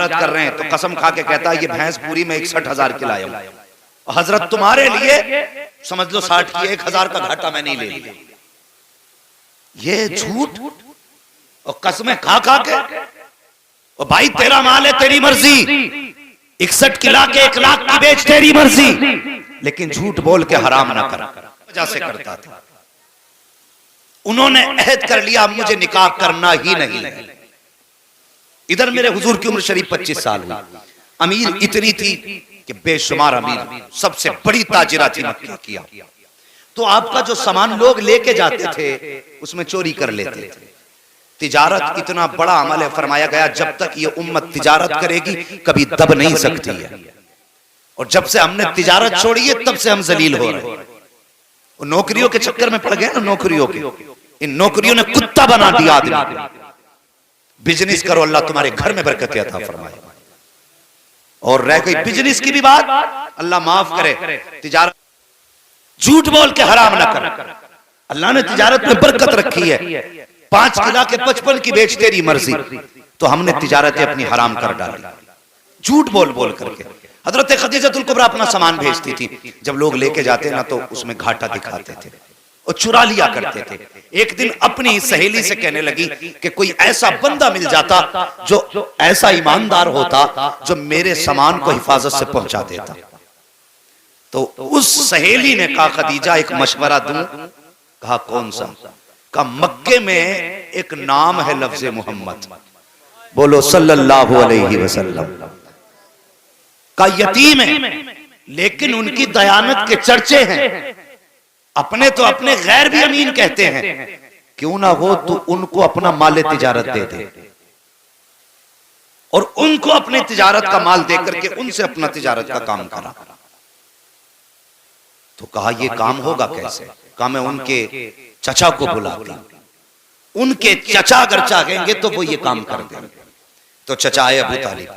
तिजारत कर रहे हैं तो कसम खा के कहता है ये भैंस पूरी में 61,000 की लाया हूं, और हजरत तुम्हारे लिए समझ लो 60 की, 1,000 का घाटा मैं नहीं ले लिया। ये झूठ और कसमें खा खा के, और भाई तेरा माल है तेरी मर्जी, 61 की ला के 1 लाख की बेच तेरी मर्जी, लेकिन झूठ बोल के हराम ना कर। वजह से करता था। उन्होंने अहद कर लिया मुझे निकाह करना ही नहीं है। इधर मेरे हुजूर की उम्र शरीफ 25 साल हुई, अमीर इतनी थी कि बेशुमार अमीर, सबसे बड़ी ताजिरा थी मक्का किया। तो आपका जो सामान लोग लेके जाते थे उसमें चोरी कर लेते थे। तिजारत इतना बड़ा अमल है, फरमाया गया जब तक ये उम्मत तिजारत करेगी कभी दब नहीं सकती है। और जब से हमने तिजारत छोड़ी है तब से हम जलील हो रहे हैं। नौकरियों के चक्कर में पड़ गए ना, नौकरियों के, इन नौकरियों ने कुत्ता बना दिया आदमी। बिजनेस करो, अल्लाह तुम्हारे घर में बरकत अता फरमाए। और रह गई बिजनेस की भी बात, अल्लाह माफ करे, तिजारत झूठ बोल के हराम ना कर। अल्लाह ने तिजारत में बरकत रखी है। 5 किला के 55 की बेच तेरी मर्जी, तो हमने तिजारतें अपनी हराम कर डाली झूठ बोल बोल करके। हजरत खदीजतुल कुबरा अपना सामान भेजती थी, जब लोग लेके जाते ना तो उसमें घाटा दिखाते थे और चुरा लिया करते थे। एक दिन अपनी सहेली से कहने लगी कि कोई ऐसा बंदा मिल जाता जो ऐसा ईमानदार होता जो मेरे सामान को हिफाजत से पहुंचा देता। तो उस सहेली ने कहा खदीजा एक मशवरा दूं? कहा कौन सा? का मक्के में एक नाम है लफ्ज मोहम्मद, बोलो सल्लल्लाहु अलैहि वसल्लम, का यतीम है लेकिन उनकी दयानत के चर्चे हैं। अपने तो अपने गैर भी अमीन कहते हैं, क्यों ना हो तो उनको अपना माल तिजारत दे दे और उनको अपनी तिजारत का माल दे करके उनसे अपना तिजारत का काम करा। तो कहा यह काम होगा कैसे? कहा मैं उनके चचा को बुलाती, उनके चचा अगर चाहेंगे तो वो ये काम कर देंगे। तो चचा आए अबू तालिब।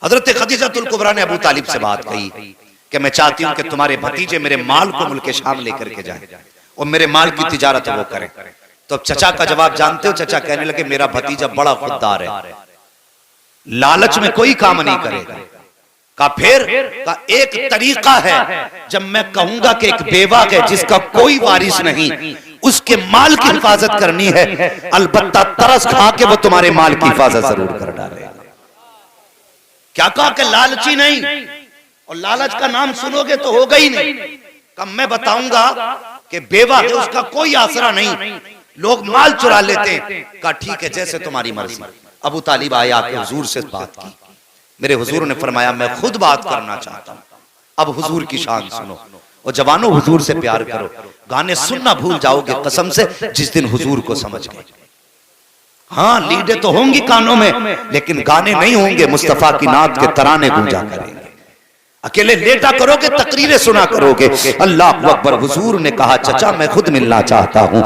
हजरत खदीजतुल कुबरा ने अबू तालिब से बात कही कि मैं चाहती हूं कि तुम्हारे भतीजे मेरे माल को मुल्क शाम लेकर के जाए और मेरे माल की तिजारत वो करें। तो चचा का जवाब जानते हो? चचा कहने लगे मेरा भतीजा बड़ा खुददार है, लालच में कोई काम नहीं करेगा। का फिर का एक तरीका है, जब मैं कहूंगा कि एक बेवा है जिसका कोई वारिस नहीं, उसके माल की हिफाजत करनी है, अलबत्ता तरस खा के वो तुम्हारे माल की हिफाजत जरूर कर डालेगा। क्या कहा कि लालची नहीं, और लालच का नाम सुनोगे तो होगा ही नहीं। कब मैं बताऊंगा कि बेवा है उसका कोई आसरा नहीं, लोग माल चुरा लेते हैं। कहा ठीक है जैसे तुम्हारी मर्जी। अबू तालिब आया आके हुजूर से बात की। मेरे हुजूर ने फरमाया मैं खुद बात करना चाहता हूं। अब हुजूर की शान सुनो और जवानों हुजूर से प्यार करो। गाने सुनना भूल जाओगे कसम से जिस दिन हुजूर को समझ गए। हाँ लीडे तो होंगी कानों में, लेकिन गाने नहीं होंगे, मुस्तफा की नात के तराने गूंजा करेंगे। अकेले लेटा करोगे, तकरीरें सुना करोगे। अल्लाह अकबर। हुजूर ने कहा चचा मैं खुद मिलना चाहता हूँ।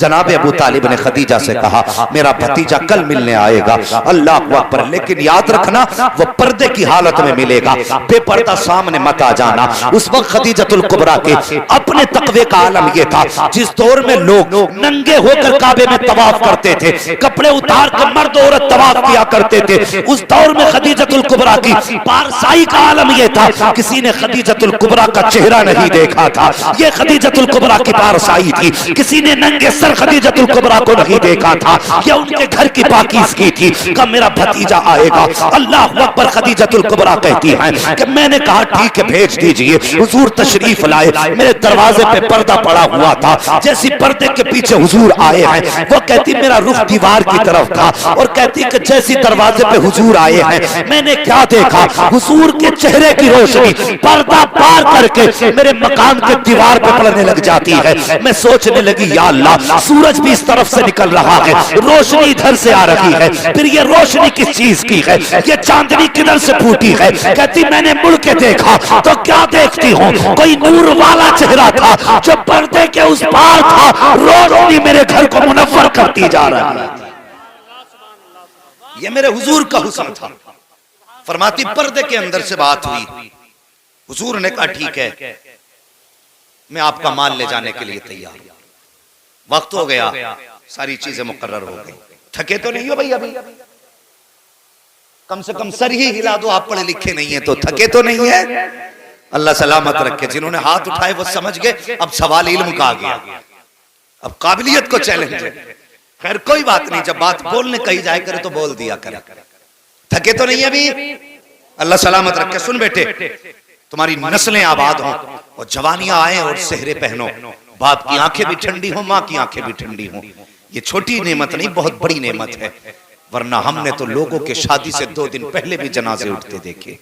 जनाब अबू तालिब ने खदीजा से कहा मेरा भतीजा कल मिलने आएगा। अल्लाह अकबर। लेकिन याद रखना वो पर्दे की हालत में मिलेगा, बेपर्दा सामने मत आ जाना। उस वक्त खदीजतुल कुबरा के अपने तकवे का आलम यह था, जिस दौर में लोग नंगे होकर काबे में तवाफ करते थे, कपड़े उतार कर मर्द औरत तवाफ किया करते थे, उस दौर में खदीजतुल कुबरा की पारसाई का आलम ये था, किसी ने खदीजतुल कुबरा का चेहरा नहीं देखा था। ये खदीजतुल कुबरा की पारसाई थी, किसी ने नंगे सर खदीजतुल कुबरा को नहीं देखा था। ये उनके घर की पाकीज़गी थी। कब मेरा भतीजा आएगा? अल्लाह अकबर। खदीजतुल कुबरा कहती हैं कि मैंने कहा ठीक है भेज दीजिए। हुजूर तशरीफ लाए, मेरे दरवाजे पे पर्दा पड़ा हुआ था। जैसी पर्दे के पीछे हुजूर आए हैं, वो कहती मेरा रुख दीवार की तरफ था, और कहती कि जैसी दरवाजे पे हुजूर आए हैं मैंने क्या देखा? हुजूर के चेहरे की रोशनी पर्दा पार करके मेरे मकान के दीवार पे पड़ने लग जाती है। मैं सोचने लगी या अल्लाह सूरज भी इस तरफ से निकल रहा है, रोशनी इधर से आ रही है, फिर ये रोशनी किस चीज की है? ये चांदनी किधर से फूटी है? कहती मैंने मुड़ के देखा तो क्या देखती हूँ? कोई नूर वाला चेहरा था जो पर्दे के उस पार था। रोशनी मेरे घर को मुनव्वर करती जा रही है। ये मेरे हुजूर का हुस्न था। फरमाती पर्दे के अंदर से बात हुई। हुजूर ने कहा ठीक है मैं आपका माल ले जाने के लिए तैयार हूं। वक्त हो गया, सारी चीजें मुकर्रर हो गई। थके तो नहीं हो भाई? अभी कम से कम सर ही हिला दो, आप पढ़े लिखे नहीं है तो थके तो नहीं है। अल्लाह सलामत रखे। जिन्होंने हाथ उठाए वो समझ गए अब सवाल इल्म का आ गया, अब काबिलियत को चैलेंज है। खैर कोई बात नहीं, जब बात बोलने कही जाए करे तो बोल दिया करे। थके तो नहीं अभी, अल्लाह सलामत रखे। सुन बेटे, तुम्हारी नस्लें आबाद हों और जवानियां आए और सेहरे पहनो, बाप की आंखें भी ठंडी हो, माँ की आंखें भी ठंडी हो। ये छोटी नेमत नहीं, बहुत बड़ी नेमत है। वरना हमने तो लोगों के शादी से 2 दिन पहले भी जनाजे उठते देखे।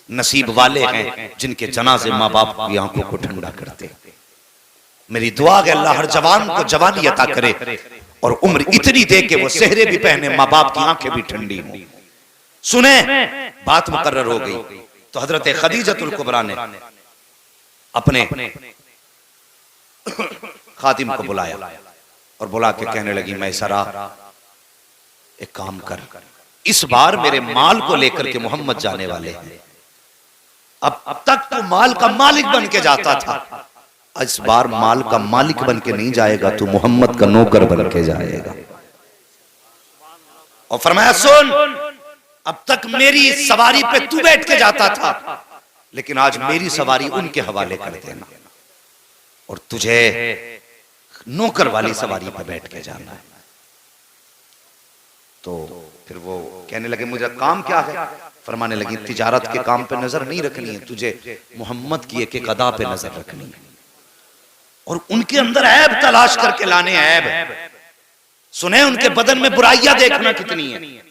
नसीब वाले हैं जिनके जनाजे माँ बाप की आंखों को ठंडा करते। मेरी दुआ है अल्लाह हर जवान को जवानी अता करे और उम्र इतनी दे के वो सेहरे भी पहने, माँ बाप की आंखें भी ठंडी हो। सुने, बात मुकर्रर हो गई तो हजरत खदीजतुल कुबरा ने अपने खादिम को बुलाया और बुला के कहने लगी, मैसरा एक काम कर, इस बार मेरे माल को लेकर के मोहम्मद जाने वाले हैं। अब तक तो माल का मालिक बन के जाता था, इस बार माल का मालिक बन के नहीं जाएगा, तू मोहम्मद का नौकर बन के जाएगा। और फरमाया सुन, अब तक मेरी सवारी पे तू बैठ के जाता था, लेकिन आज मेरी सवारी उनके हवाले कर देना और तुझे नौकर वाली सवारी पे बैठ के जाना है। तो फिर वो कहने लगे मुझे काम क्या है? फरमाने लगी तिजारत के काम पे नजर नहीं रखनी है, तुझे मोहम्मद की एक अदा पे नजर रखनी है और उनके अंदर ऐब तलाश करके लाने। ऐब सुने, उनके बदन में बुराइयां देखना कितनी है,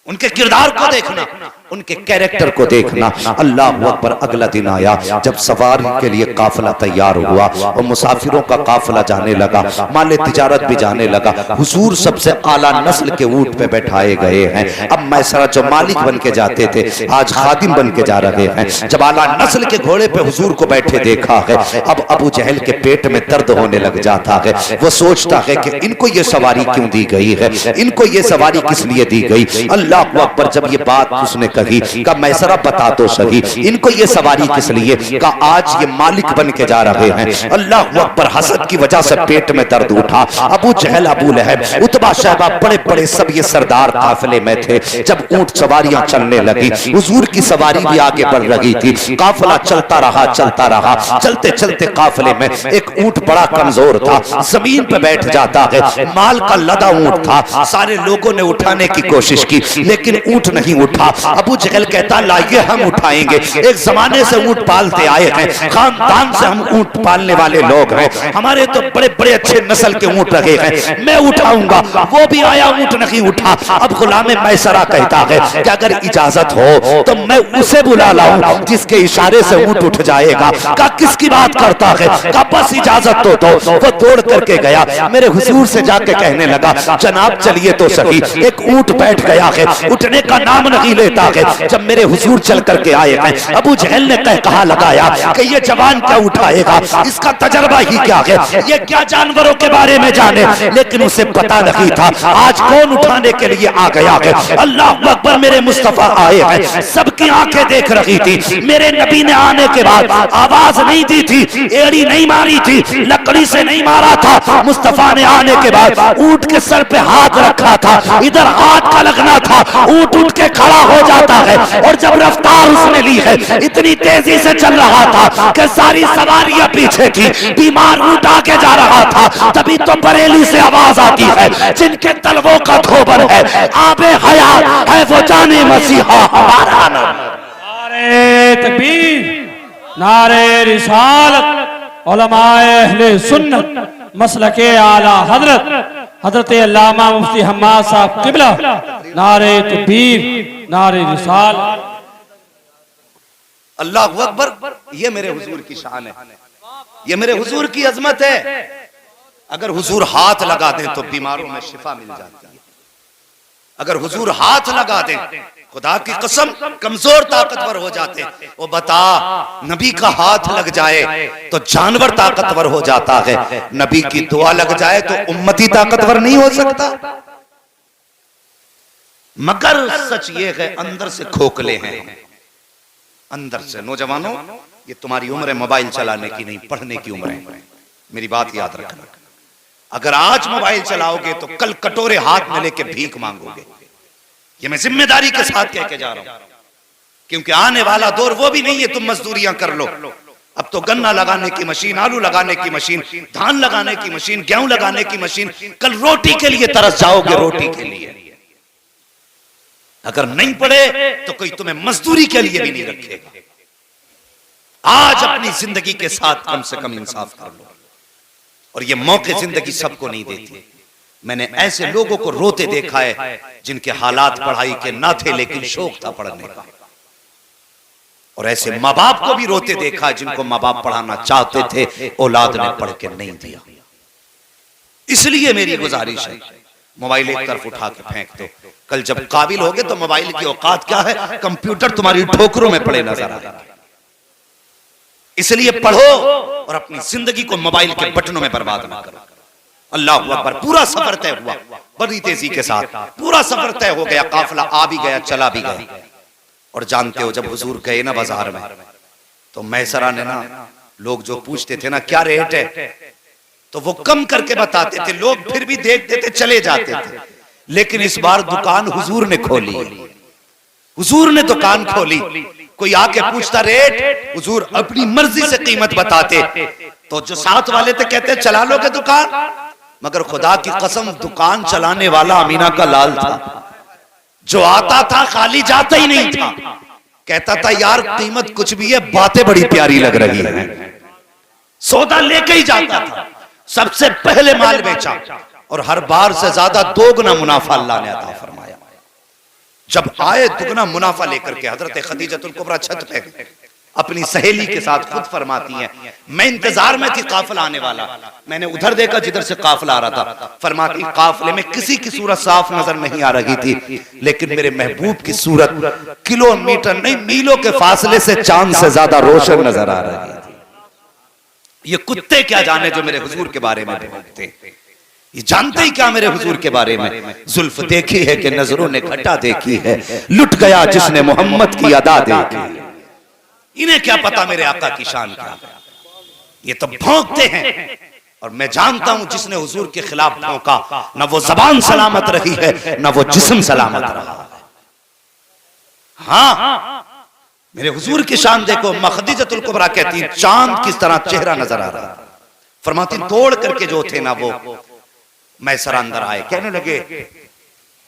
उनके किरदार को देखना, उनके कैरेक्टर को देखना। अल्लाह अकबर। अगला दिन आया जब सवारी के लिए काफिला तैयार हुआ और मुसाफिरों का काफिला जाने लगा, माले तिजारत भी जाने लगा। हुजूर सबसे आला नस्ल के ऊंट पे बैठाए गए हैं। अब मैसरा जो मालिक बन के जाते थे आज खादिम बन के जा रहे हैं। जब आला नस्ल के घोड़े पे हुजूर को बैठे देखा है, अब अबू जहल के पेट में दर्द होने लग जाता है। वो सोचता है कि इनको ये सवारी क्यों दी गई है, इनको ये सवारी किस लिए दी गई। अल्लाह अकबर। जब ये बात उसने कही का मैसरा बता तो सही, इनको ये सवारी किस लिए, का आज ये मालिक बन के जा रहे हैं। अल्लाह अकबर। हसद की वजह से पेट में दर्द उठा। अबू जहल, अबू लहब, उतबा, शैबा, बड़े बड़े सब ये सरदार काफिले में थे। जब ऊंट सवारियां चलने लगी, हुजूर की सवारी भी आगे बढ़ रही थी। काफिला चलता रहा, चलता रहा। चलते चलते काफिले में एक ऊंट बड़ा कमजोर था, जमीन पे बैठ जाता है। माल का लदा ऊंट था, सारे लोगों ने उठाने की कोशिश की लेकिन ऊंट नहीं उठा। अबू जहल कहता लाइए हम उठाएंगे, एक जमाने से ऊंट पालते आए हैं, खानदान से हम ऊंट पालने वाले लोग हैं, हमारे तो बड़े बड़े अच्छे नस्ल के ऊंट रहे हैं, मैं उठाऊंगा। वो भी आया, ऊंट नहीं उठा। अब गुलाम मैसरा कहता है कि अगर इजाजत हो तो मैं उसे बुला लाऊं जिसके इशारे से ऊंट उठ जाएगा। का किसकी बात करता है? का बस इजाजत तो दो। वो दौड़ करके गया, मेरे हुजूर से जाके कहने लगा जनाब चलिए तो सही। एक ऊंट बैठ गया है, उठने का नाम नहीं लेता है। जब मेरे हुजूर चल करके आए हैं, अबू जहल ने कहा लगाया कि ये जवान क्या उठाएगा, इसका तजर्बा ही क्या है, ये क्या जानवरों के बारे में जाने। लेकिन उसे पता नहीं था आज कौन उठाने के लिए आ गया है। अल्लाह अकबर। मेरे मुस्तफा आए हैं, सबकी आंखें देख रही थी। मेरे नबी ने आने के बाद आवाज नहीं दी थी, एड़ी नहीं मारी थी, लकड़ी से नहीं मारा था। मुस्तफा ने आने के बाद ऊंट के सर पे हाथ रखा था, इधर हाथ का लगना था, ऊंट उठ के खड़ा हो जाता है। और जब रफ्तार उसने ली है, इतनी तेजी से चल रहा था कि सारी सवारियां पीछे थी, बीमार ऊंट आगे जा रहा था। तभी तो बरेली से आवाज आती है जिनके तलवों का धोबन है, आबे हयात है वो जाने मसीहा हमारा नाम। नारे तकबीर, नारे रिसालत, उलमाए अहले सुन्नत, मसलके आला हजरत हजरत अल्लामा मुफ्ती हम्माद साहब किबला, नारे तकबीर, नारे रिसालत। अल्लाह अकबर। ये मेरे हुजूर की शान है, ये मेरे हुजूर की अजमत है। अगर हुजूर हाथ लगा दें तो बीमारों में शिफा मिल जाती है। अगर हुजूर हाथ लगा दें, खुदा की कसम कमजोर ताकतवर हो जाते। वो बता, नबी का हाथ लग जाए तो जानवर ताकतवर हो जाता है, नबी की दुआ लग जाए तो उम्मती ताकतवर नहीं हो सकता। मगर सच ये है अंदर से खोखले हैं, अंदर से। नौजवानों, ये तुम्हारी उम्र है मोबाइल चलाने की नहीं, पढ़ने की उम्र है। मेरी बात याद रखना, अगर आज मोबाइल चलाओगे तो कल कटोरे हाथ में लेके भीख मांगोगे। ये मैं जिम्मेदारी के साथ कह के जा रहा हूं, क्योंकि आने वाला दौर वो भी नहीं है तुम मजदूरियां कर लो। अब तो गन्ना लगाने की मशीन, आलू लगाने की मशीन, धान लगाने की मशीन, गेहूं लगाने की मशीन। कल रोटी के लिए तरस जाओगे, रोटी के लिए। अगर नहीं पड़े तो कोई तुम्हें मजदूरी के लिए भी नहीं रखेगा। आज अपनी जिंदगी के साथ कम से कम इंसाफ कर लो। और ये मौके जिंदगी सबको नहीं देती। मैंने ऐसे लोगों को रोते देखा है जिनके हालात पढ़ाई के ना थे लेकिन शौक था पढ़ने का, और ऐसे माँ बाप को भी रोते देखा जिनको माँ बाप पढ़ाना चाहते थे, औलाद ने पढ़ के नहीं दिया। इसलिए मेरी गुजारिश है, मोबाइल एक तरफ उठा के फेंक दो। कल जब काबिल होगे तो मोबाइल की औकात क्या है, कंप्यूटर तुम्हारी ठोकरों में पड़े नजर आएगा। इसलिए पढ़ो और अपनी जिंदगी को मोबाइल के बटनों में बर्बाद ना करो। अल्लाह अकबर। पूरा सफर तय हुआ बड़ी तेजी के साथ, पूरा सफर तय हो गया, काफिला आ भी गया, चला भी गया। और जानते हो जब हुजूर गए ना बाजार में, तो मैसरा ने ना, लोग जो पूछते थे ना क्या रेट है, तो वो कम करके बताते थे। लोग फिर भी देखते थे, चले जाते थे। लेकिन इस बार दुकान हुजूर ने खोली, हुजूर ने दुकान खोली। कोई आके पूछता रेट, हुजूर अपनी मर्जी से कीमत बताते। तो जो साथ वाले थे कहते चला लोगे दुकान, मगर खुदा की कसम दुकान चलाने वाला अमीना का लाल था। जो आता था खाली जाता ही नहीं था, कहता था यार कीमत कुछ भी है, बातें बड़ी प्यारी लग रही है। सौदा लेके ही जाता था, सबसे पहले माल बेचा और हर बार से ज्यादा दोगुना मुनाफा अल्लाह ने अता फरमाया। जब आए दुगना मुनाफा लेकर के, हजरत खदीजतुल कुबरा छत पे अपनी सहेली के साथ खुद फरमाती हैं, मैं इंतजार में थी काफिला आने वाला, मैंने उधर देखा जिधर से काफिला आ रहा था। फरमाती काफिले में किसी की सूरत साफ नजर नहीं आ रही थी, लेकिन मेरे महबूब की सूरत किलोमीटर नहीं मीलों के फासले से चांद से ज्यादा रोशन नजर आ रही थी। ये कुत्ते क्या जाने जो मेरे हुजूर के बारे में भौंकते, ये जानते ही क्या मेरे हुजूर के बारे में। जुल्फ देखी है कि नजरों ने घटा देखी है, लुट गया जिसने मोहम्मद की अदा देखी। इन्हें क्या पता मेरे आका की शान क्या है, ये तो भौंकते हैं। और मैं जानता हूं जिसने हुजूर के खिलाफ भौंका, ना वो जबान सलामत रही है, ना वो जिस्म सलामत रहा है। हाँ, मेरे हुजूर की शान देखो। खदीजतुल कुबरा कहती चांद किस तरह चेहरा नजर आ रहा। फरमाती दौड़ करके जो थे ना वो मैसर अंदर आए, कहने लगे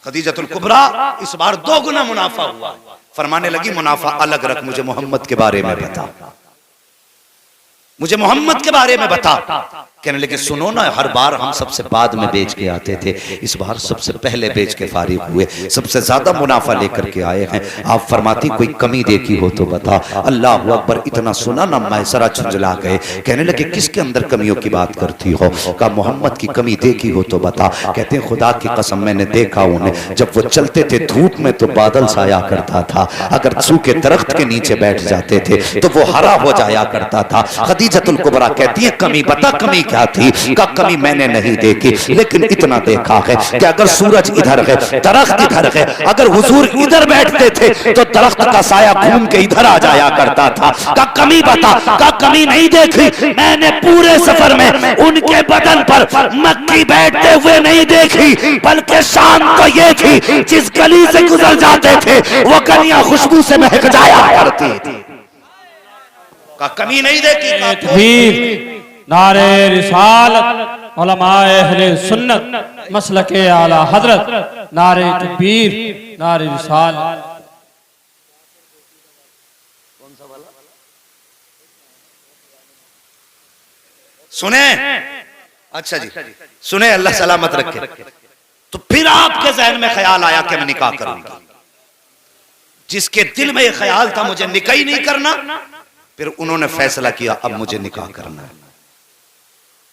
खदीजतुल कुबरा इस बार दोगुना मुनाफा हुआ। फरमाने लगी मुनाफा अलग रख, मुझे मोहम्मद के बारे में बता, मुझे मोहम्मद के बारे में बता। कहने लगे सुनो ना, हर बार हम सबसे बाद में बेच के आते थे, इस बार सबसे पहले बेच के फारिग हुए, सबसे ज्यादा मुनाफा लेकर के आए हैं। आप फरमाती कोई कमी देखी हो तो बता। अल्लाह अकबर। इतना सुना ना मैसरा झुंझला गए, कहने लगे किसके अंदर कमियों की बात करती हो। कहा मोहम्मद की कमी देखी हो तो बता। कहते हैं खुदा की कसम मैंने देखा उन्हें, जब वो चलते थे धूप में तो बादल साया करता था, अगर सूखे दरख्त के नीचे बैठ जाते थे तो वो हरा हो जाया करता था। खदीजतुल कुबरा कहती है कमी बता, कमी क्या थी। का कमी मैंने नहीं देखी, लेकिन इतना देखा है कि अगर सूरज इधर है, दरख्त इधर है, अगर हुजूर इधर बैठते थे तो दरख्त का साया घूम के इधर आ जाया करता था। का कमी बता। का कमी नहीं देखी, मैंने पूरे सफर में उनके बदन पर मक्खी बैठते हुए नहीं देखी, बल्कि शान तो ये थी जिस गली से गुजर जाते थे वो गलियां खुशबू से महक जाया करती थी। का कमी नहीं देखी। नारे रिसालत, उलमाए अहले सुन्नत, मसलके आला हजरत, नारे तकबीर, नारे रिसालत। सुने, अच्छा जी सुने, अल्लाह सलामत रखे। तो फिर आपके जहन में ख्याल आया कि मैं निकाह करूंगा। जिसके दिल में यह ख्याल था मुझे निकाह ही नहीं करना, फिर उन्होंने फैसला किया अब मुझे निकाह करना है।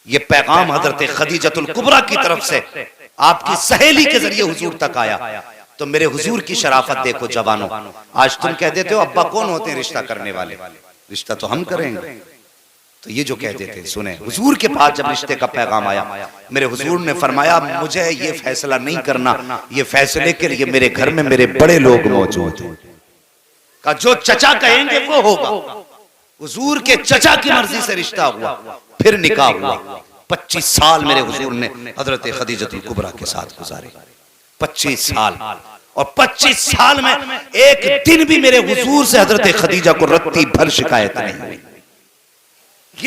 ये पैगाम हजरत खदीजतुल कुबरा की तरफ से आपकी सहेली के जरिए हुजूर तक आया। तो मेरे हुजूर की शराफत देखो जवानों। आज तुम कह देते हो अब्बा कौन होते हैं रिश्ता करने वाले, रिश्ता तो हम करेंगे। तो ये जो कह देते सुने, हुजूर के पास जब रिश्ते का पैगाम आया, मेरे हुजूर ने फरमाया मुझे ये फैसला नहीं करना, ये फैसले के लिए मेरे घर में मेरे बड़े लोग मौजूद हैं। का जो चचा कहेंगे वो होगा। हुजूर के चचा की मर्जी से रिश्ता हुआ, फिर निकाह हुआ। 25 साल मेरे हुजूर ने हजरत खदीजतुल कुबरा के साथ गुजारे, 25 साल। और 25 साल में एक दिन भी मेरे हुजूर से हजरत खदीजा को रत्ती भर शिकायत नहीं हुई।